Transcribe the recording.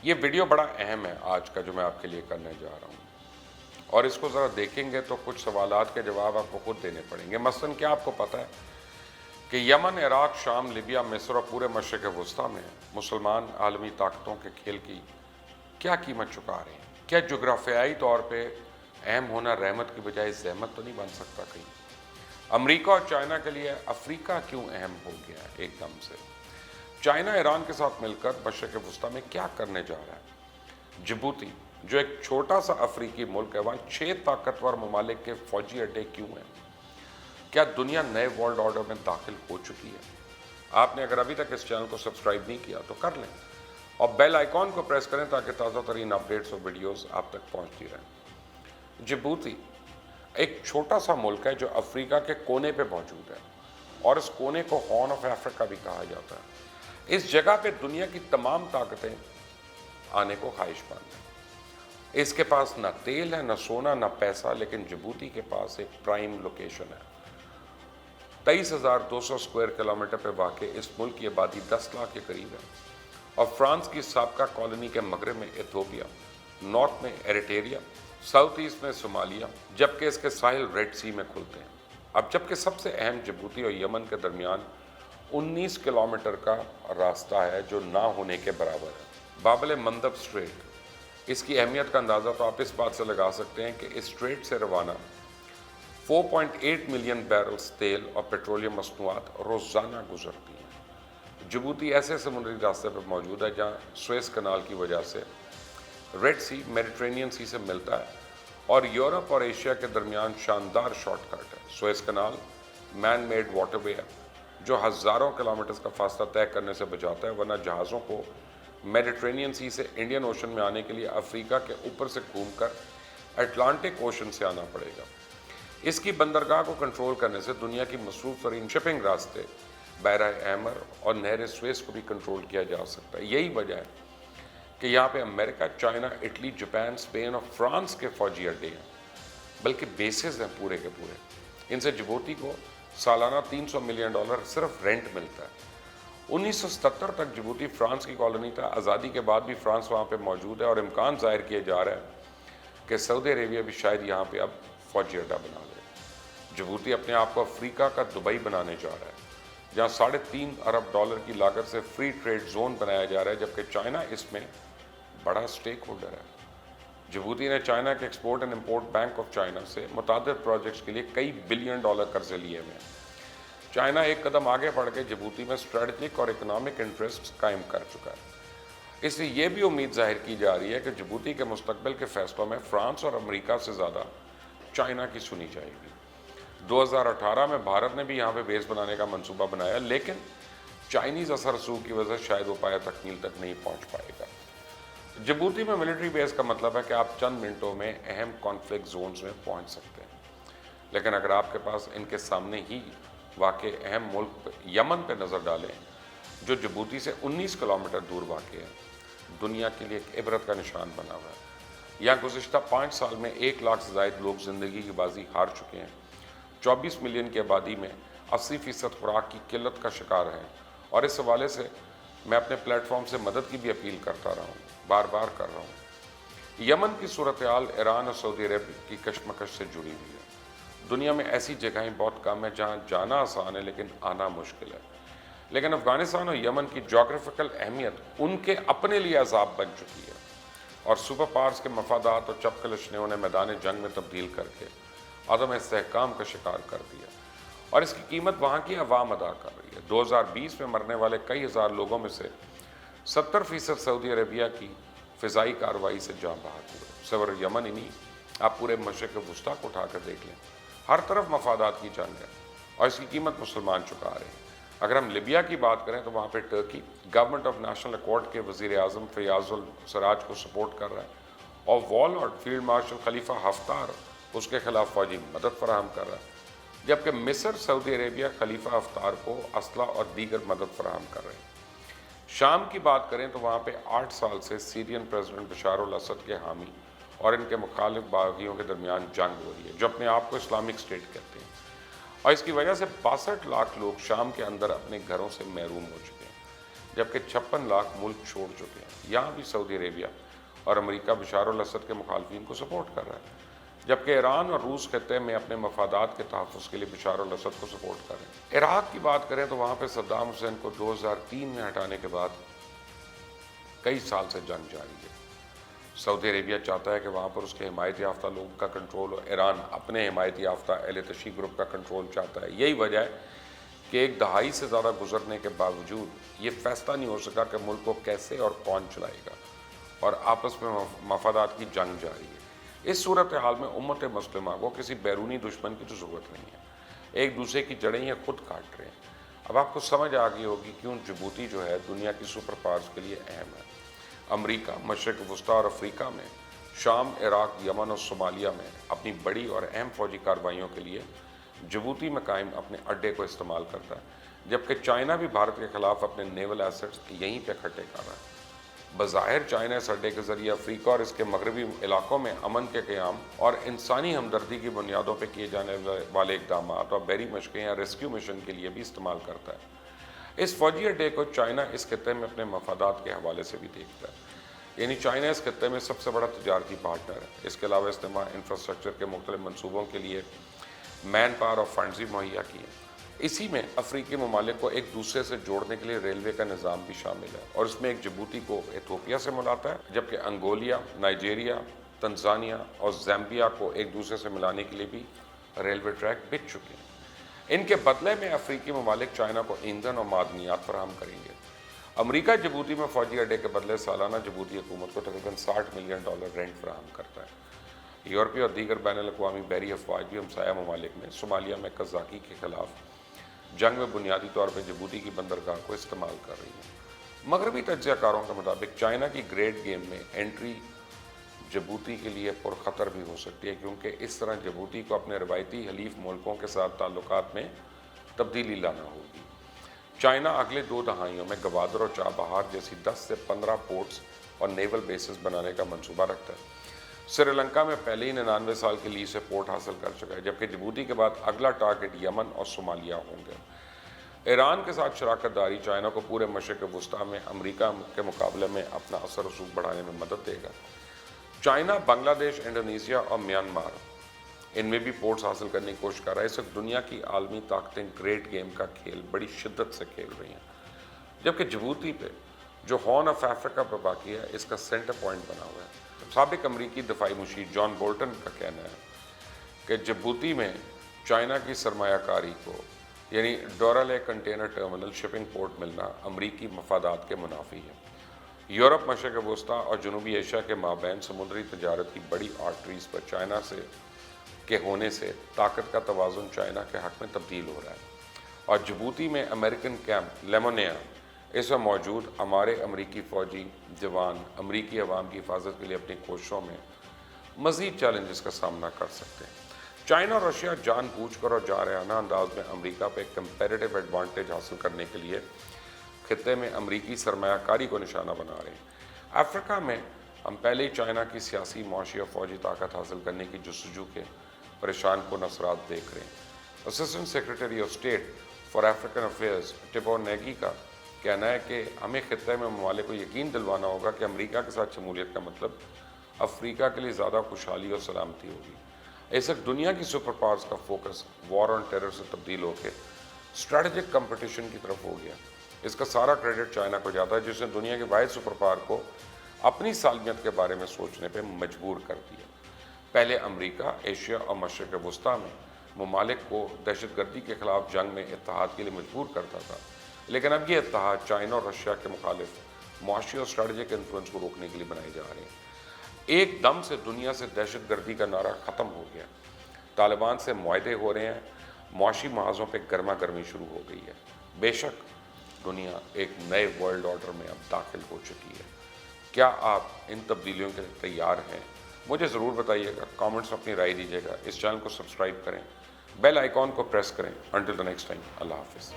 یہ ویڈیو بڑا اہم ہے آج کا جو میں آپ کے لیے کرنے جا رہا ہوں، اور اس کو ذرا دیکھیں گے تو کچھ سوالات کے جواب آپ کو خود دینے پڑیں گے۔ مثلاً کیا آپ کو پتہ ہے کہ یمن، عراق، شام، لیبیا، مصر اور پورے مشرق وسطیٰ میں مسلمان عالمی طاقتوں کے کھیل کی کیا قیمت چکا رہے ہیں؟ کیا جغرافیائی طور پہ اہم ہونا رحمت کی بجائے زحمت تو نہیں بن سکتا کہیں؟ امریکہ اور چائنا کے لیے افریقہ کیوں اہم ہو گیا ہے ایک دم سے؟ چائنا ایران کے ساتھ مل کر مشرق وسطیٰ میں کیا کرنے جا رہا ہے؟ جبوتی جو ایک چھوٹا سا افریقی ملک ہے، وہاں 6 طاقتور ممالک کے فوجی اڈے کیوں ہیں؟ کیا دنیا نئے ورلڈ آرڈر میں داخل ہو چکی ہے؟ آپ نے اگر ابھی تک اس چینل کو سبسکرائب نہیں کیا تو کر لیں اور بیل آئیکن کو پریس کریں تاکہ تازہ ترین اپڈیٹس اور ویڈیوز آپ تک پہنچتی رہیں۔ جبوتی ایک چھوٹا سا ملک ہے جو افریقہ کے کونے پہ موجود ہے، اور اس کونے کو ہارن آف افریقہ بھی کہا جاتا ہے۔ اس جگہ پہ دنیا کی تمام طاقتیں آنے کو خواہش مند ہیں۔ اس کے پاس نہ تیل ہے، نہ سونا، نہ پیسہ، لیکن جبوتی کے پاس ایک پرائم لوکیشن ہے۔ 23,200 اسکوائر کلومیٹر پہ واقع اس ملک کی آبادی 10 لاکھ کے قریب ہے، اور فرانس کی سابقہ کالونی کے مغرب میں ایتھوپیا، نارتھ میں ایریٹریا، ساؤتھ ایسٹ میں صومالیہ، جبکہ اس کے ساحل ریڈ سی میں کھلتے ہیں۔ اب جبکہ سب سے اہم جبوتی اور یمن کے درمیان 19 کلومیٹر کا راستہ ہے جو نہ ہونے کے برابر ہے۔ باب المندب اسٹریٹ، اس کی اہمیت کا اندازہ تو آپ اس بات سے لگا سکتے ہیں کہ اس اسٹریٹ سے روانہ 4.8 ملین بیرلز تیل اور پیٹرولیم مصنوعات روزانہ گزرتی ہیں۔ جبوتی ایسے سمندری راستے پر موجود ہے جہاں سویس کنال کی وجہ سے ریڈ سی میڈیٹرینین سی سے ملتا ہے، اور یورپ اور ایشیا کے درمیان شاندار شارٹ کٹ ہے۔ Swiss canal man made waterway ہے جو ہزاروں کلومیٹرز کا فاصلہ طے کرنے سے بچاتا ہے، ورنہ جہازوں کو میڈیٹرینین سی سے انڈین اوشن میں آنے کے لیے افریقہ کے اوپر سے گھوم کر اٹلانٹک اوشن سے آنا پڑے گا۔ اس کی بندرگاہ کو کنٹرول کرنے سے دنیا کی مصروف ترین شپنگ راستے، بحیرہ احمر اور نہر سویس کو بھی کنٹرول کیا جا سکتا ہے۔ یہی وجہ ہے کہ یہاں پہ امریکہ، چائنا، اٹلی، جاپان، اسپین اور فرانس کے فوجی اڈے ہیں، بلکہ بیسز ہیں پورے کے پورے۔ ان سے جبوتی کو سالانہ $300 ملین صرف رینٹ ملتا ہے۔ 1977 تک جبوتی فرانس کی کالونی تھا۔ آزادی کے بعد بھی فرانس وہاں پہ موجود ہے، اور امکان ظاہر کیا جا رہا ہے کہ سعودی عربیہ بھی شاید یہاں پہ اب فوجی اڈا بنا لے۔ جبوتی اپنے آپ کو افریقہ کا دبئی بنانے جا رہا ہے، جہاں $3.5 ارب کی لاگت سے فری ٹریڈ زون بنایا جا رہا ہے، جبکہ چائنا اس میں بڑا سٹیک ہولڈر ہے۔ جبوتی نے چائنا کے export and import bank of China سے متعدد پروجیکٹس کے لیے کئی بلین ڈالر قرضے لیے ہوئے ہیں۔ چائنا ایک قدم آگے بڑھ کے جبوتی میں اسٹریٹجک اور اکنامک انٹرسٹ قائم کر چکا ہے۔ اس لیے یہ بھی امید ظاہر کی جا رہی ہے کہ جبوتی کے مستقبل کے فیصلوں میں فرانس اور امریکہ سے زیادہ چائنا کی سنی جائے گی۔ 2018 میں بھارت نے بھی یہاں پہ بیس بنانے کا منصوبہ بنایا، لیکن چائنیز اثر رسوخ کی وجہ سے شاید وہ پایہ تکمیل تک نہیں پہنچ پائے گا۔ جبوتی میں ملٹری بیس کا مطلب ہے کہ آپ چند منٹوں میں اہم کانفلکٹ زونز میں پہنچ سکتے ہیں، لیکن اگر آپ کے پاس ان کے سامنے ہی واقع اہم ملک یمن پہ نظر ڈالیں جو جبوتی سے 19 کلومیٹر دور واقع ہے، دنیا کے لیے ایک عبرت کا نشان بنا ہوا ہے۔ یہاں گزشتہ 5 سال میں 1 لاکھ سے زائد لوگ زندگی کی بازی ہار چکے ہیں، 24 ملین کی آبادی میں 80% خوراک کی قلت کا شکار ہیں، اور اس حوالے سے میں اپنے پلیٹ فارم سے مدد کی بھی اپیل کرتا رہا ہوں، بار بار کر رہا ہوں۔ یمن کی صورتحال ایران اور سعودی عرب کی کشمکش سے جڑی ہوئی ہے۔ دنیا میں ایسی جگہیں بہت کم ہیں جہاں جانا آسان ہے لیکن آنا مشکل ہے، لیکن افغانستان اور یمن کی جغرافیکل اہمیت ان کے اپنے لیے عذاب بن چکی ہے، اور سپر پاورز کے مفادات اور چپکلش نے انہیں میدان جنگ میں تبدیل کر کے عدم استحکام کا شکار کر دیا، اور اس کی قیمت وہاں کی عوام ادا کر رہی ہے۔ 2020 میں مرنے والے کئی ہزار لوگوں میں سے 70% سعودی عربیہ کی فضائی کارروائی سے جاں بحق ہوئے۔ صرف یمن ہی نہیں، آپ پورے مشرق وسطیٰ کو اٹھا کر دیکھ لیں، ہر طرف مفادات کی جنگ ہے، اور اس کی قیمت مسلمان چکا رہے ہیں۔ اگر ہم لیبیا کی بات کریں تو وہاں پہ Turkey government of national accord کے وزیر اعظم فیاض السراج کو سپورٹ کر رہا ہے، اور وارلارڈ فیلڈ مارشل خلیفہ حفتار اس کے خلاف فوجی مدد فراہم کر رہا ہے، جبکہ مصر، سعودی عربیہ خلیفہ حفتار کو اسلحہ اور دیگر مدد فراہم کر رہے ہیں۔ شام کی بات کریں تو وہاں پہ 8 سال سے سیرین پریزیڈنٹ بشار الاسد کے حامی اور ان کے مخالف باغیوں کے درمیان جنگ ہو رہی ہے، جو اپنے آپ کو اسلامک اسٹیٹ کہتے ہیں، اور اس کی وجہ سے 62 لاکھ لوگ شام کے اندر اپنے گھروں سے محروم ہو چکے ہیں۔ जबकि 56 लाख मुल्क छोड़ चुके हैं। यहाँ भी सऊदी अरेबिया और अमेरिका बशार अल असद के मुखालफिन को सपोर्ट कर रहा है, जबकि ईरान और रूस खत्ते में अपने मफादात के तहफ़्फ़ुज़ के लिए बशार अल असद को सपोर्ट कर रहे हैं। इराक़ की बात करें तो वहाँ पर सद्दाम हुसैन को 2003 में हटाने के बाद कई साल से जंग जारी है। सऊदी अरेबिया चाहता है कि वहाँ पर उसके हिमायत याफ्ता लोगों का कंट्रोल हो, ईरान अपने हिमायत याफ्ता अहले तशी ग्रुप का कंट्रोल चाहता है। यही वजह है कि एक दहाई से ज़्यादा गुजरने के बावजूद ये फैसला नहीं हो सका कि मुल्क को कैसे और कौन चलाएगा, और आपस में मफादात की जंग जारी है। इस सूरत हाल में उम्मत मुस्लिमा को किसी बैरूनी दुश्मन की तो ज़रूरत नहीं है, एक दूसरे की जड़ें ये खुद काट रहे हैं। अब आपको समझ आ गई होगी क्यों जिबूती जो है दुनिया की सुपर पावर्स के लिए अहम है। अमरीका मशरिक़ वस्ता और अफ्रीका में, शाम, इराक़, यमन और सोमालिया में अपनी बड़ी और अहम फ़ौजी कार्रवाइयों के लिए जिबूती में कायम अपने अड्डे को इस्तेमाल करता है, जबकि चाइना भी भारत के ख़िलाफ़ अपने नेवल एसेट्स यहीं पर इकट्ठे कर रहा है। बज़ाहिर चाइना इस अड्डे के ज़रिए अफ्रीका और इसके मगरबी इलाकों में अमन के क़याम और इंसानी हमदर्दी की बुनियादों पर किए जाने वाले इक़दाम और बहरी मशक़ें या रेस्क्यू मिशन के लिए भी इस्तेमाल करता है। इस फ़ौजी अड्डे को चाइना इस खत्ते में अपने मफादात के हवाले से भी देखता है, यानी चाइना इस खत्ते में सबसे बड़ा तजारती पार्टनर है। इसके अलावा इस्तेमाल इंफ्रास्ट्रक्चर के मुख्तलिफ मनसूबों के लिए मैन पावर और फंड्स भी मुहैया किए। इसी में अफ्रीकी ममालिक को एक दूसरे से जोड़ने के लिए रेलवे का निज़ाम भी शामिल है, और इसमें एक जिबूती को इथियोपिया से मिलाता है, जबकि अंगोलिया, नाइजीरिया, तंजानिया और ज़ैम्बिया को एक दूसरे से मिलाने के लिए भी रेलवे ट्रैक बिक चुके हैं। इनके बदले में अफ्रीकी ममालिक चाइना को ईंधन और मादनियात फराहम करेंगे। अमरीका जिबूती में फ़ौजी अड्डे के बदले सालाना जिबूती हुकूमत को तकरीबन $60 मिलियन रेंट फराहम करता है। यूरोपीय और दीगर बैनुल-अक़वामी बहरी अफवाज भी हमसाया ममालिक में सोमालिया में कज़ाकी के खिलाफ जंग में बुनियादी तौर पर जिबूती की बंदरगाह को इस्तेमाल कर रही है। मगरबी तज्ज़ियाकारों के मुताबिक चाइना की ग्रेट गेम में एंट्री जिबूती के लिए पुरखतर भी हो सकती है, क्योंकि इस तरह जिबूती को अपने रवायती हलीफ मुल्कों के साथ ताल्लुकात में तब्दीली लाना होगी। चाइना अगले 2 दहाइयों में गवादर और चाबहार जैसी 10 से 15 पोर्ट्स और नेवल बेसिस बनाने का मंसूबा रखता है। श्रीलंका में पहले ही 99 साल के लीज से पोर्ट हासिल कर चुका है, जबकि जिबूती के बाद अगला टारगेट यमन और सोमालिया होंगे। ईरान के साथ शराकत दारी चाइना को पूरे मशरिक़ वस्ता में अमरीका के मुकाबले में अपना असर रसूख बढ़ाने में मदद देगा। चाइना, बांग्लादेश, इंडोनेशिया और म्यांमार इनमें भी पोर्ट्स हासिल करने की कोशिश कर रहा है। इस वक्त दुनिया की आलमी ताकतें ग्रेट गेम का खेल बड़ी शिद्दत से खेल रही हैं, जबकि जिबूती पे जो हॉर्न ऑफ अफ्रीका पर बाकी है इसका सेंटर पॉइंट बना हुआ है। साबिक अमरीकी दफाई मुशीर जॉन बोल्टन का कहना है कि जिबूती में चाइना की सरमायाकारी को यानी डोराले कंटेनर टर्मिनल शिपिंग पोर्ट मिलना अमरीकी मफादात के मुनाफी है। यूरोप, मशरिक़ वस्ता और जनूबी एशिया के माबैन समुद्री तजारत की बड़ी आर्टरीज पर चाइना के होने से ताकत का तवाज़ुन चाइना के हक़ में तब्दील हो रहा है, और जिबूती में अमेरिकन कैंप लेमोनिया इसमें मौजूद हमारे अमरीकी फ़ौजी जवान अमरीकी अवाम की हिफाजत के लिए अपनी कोशिशों में मज़ीद चैलेंजेस का सामना कर सकते हैं। चाइना और रशिया जानबूझकर और जारहाना अंदाज में अमरीका पर कंपैरेटिव एडवांटेज हासिल करने के लिए खित्ते में अमरीकी सरमायाकारी को निशाना बना रहे हैं। अफ्रीका में हम पहले ही चाइना की सियासी, मुआशी और फ़ौजी ताकत हासिल करने की जस्तजू के परेशान कुन असरात देख रहे हैं। Assistant secretary of state for African affairs TIBOR Negi का कहना है कि हमें खित्ते में ममालिक को यकीन दिलवाना होगा कि अमरीका के साथ शमूलियत का मतलब अफ्रीका के लिए ज़्यादा खुशहाली और सलामती होगी। इस वक्त दुनिया की सुपर पावर्स का फोकस वॉर ऑन टेरर से तब्दील होकर स्ट्रेटजिक कंपटीशन की तरफ हो गया। इसका सारा क्रेडिट चाइना को जाता है, जिसने दुनिया के वाहिद सुपर पावर को अपनी सालमियत के बारे में सोचने पर मजबूर कर दिया। पहले अमरीका, एशिया और मशरिक़ वस्ता में ममालिक को दहशतगर्दी के ख़िलाफ़ जंग में इत्तेहाद के लिए मजबूर करता था, लेकिन अब ये इत्तेहाद चाइना और रशिया के मुखालिफ मुआशी और स्ट्रेटजिक इन्फ्लुएंस को रोकने के लिए बनाए जा रहे हैं। एकदम से दुनिया से दहशतगर्दी का नारा ख़त्म हो गया, तालिबान से मुआहदे हो रहे हैं, मुआशी महाजों पर गर्मा गर्मी शुरू हो गई है। बेशक दुनिया एक नए वर्ल्ड ऑर्डर में अब दाखिल हो चुकी है। क्या आप इन तब्दीलियों के लिए तैयार हैं? मुझे ज़रूर बताइएगा, कमेंट्स में अपनी राय दीजिएगा। इस चैनल को सब्सक्राइब करें, बेल आइकॉन को प्रेस करें। अंटिल द नेक्स्ट टाइम, अल्लाह हाफिज़।